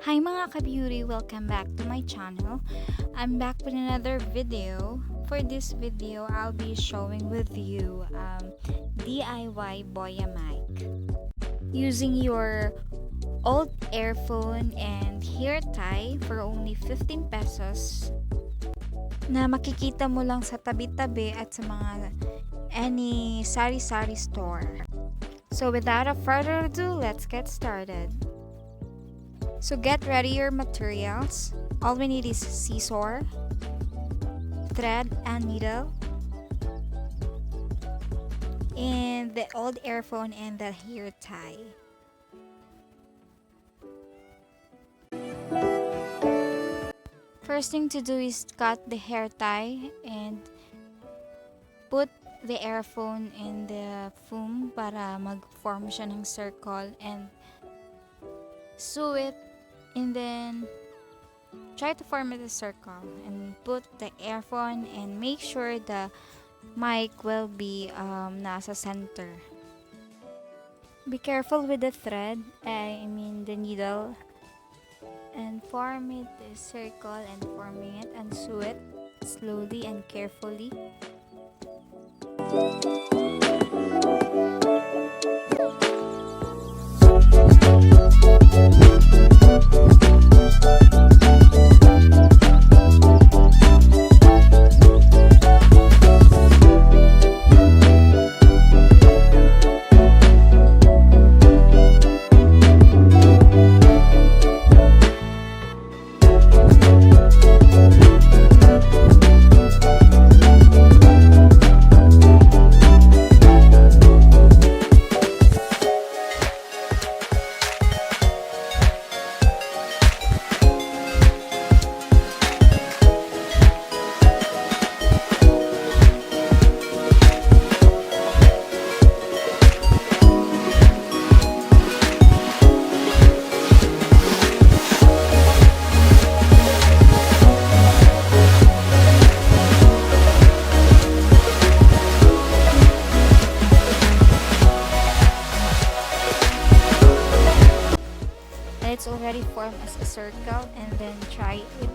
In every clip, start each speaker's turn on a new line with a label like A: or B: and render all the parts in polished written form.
A: Hi mga ka-beauty! Welcome back to my channel. I'm back with another video. For this video, I'll be showing with you DIY Boya mic. Using your old earphone and hair tie for only 15 pesos na makikita mo lang sa tabi-tabi at sa mga any sari-sari store. So without a further ado, let's get started. So get ready your materials. All we need is scissor, thread and needle, and the old earphone and the hair tie. First thing to do is cut the hair tie and put the earphone in the foam para mag-form siya ng circle, and sew it, and then try to form a circle and put the earphone and make sure the mic will be nasa center. Be careful with the thread, I mean the needle, and form it a circle and forming it and sew it slowly and carefully. It's already formed as a circle, and then try it.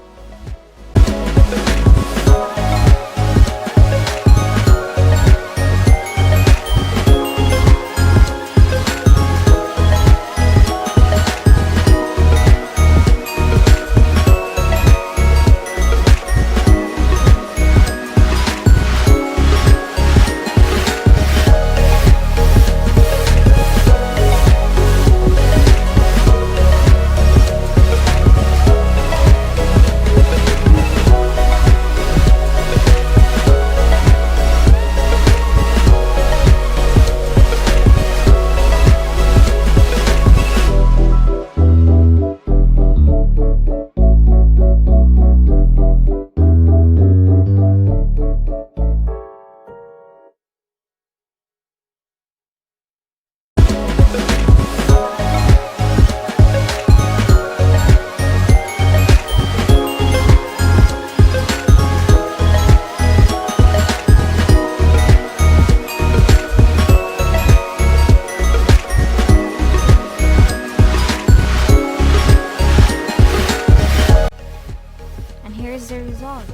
A: Here's the result.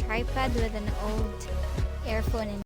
A: Tripod with an old earphone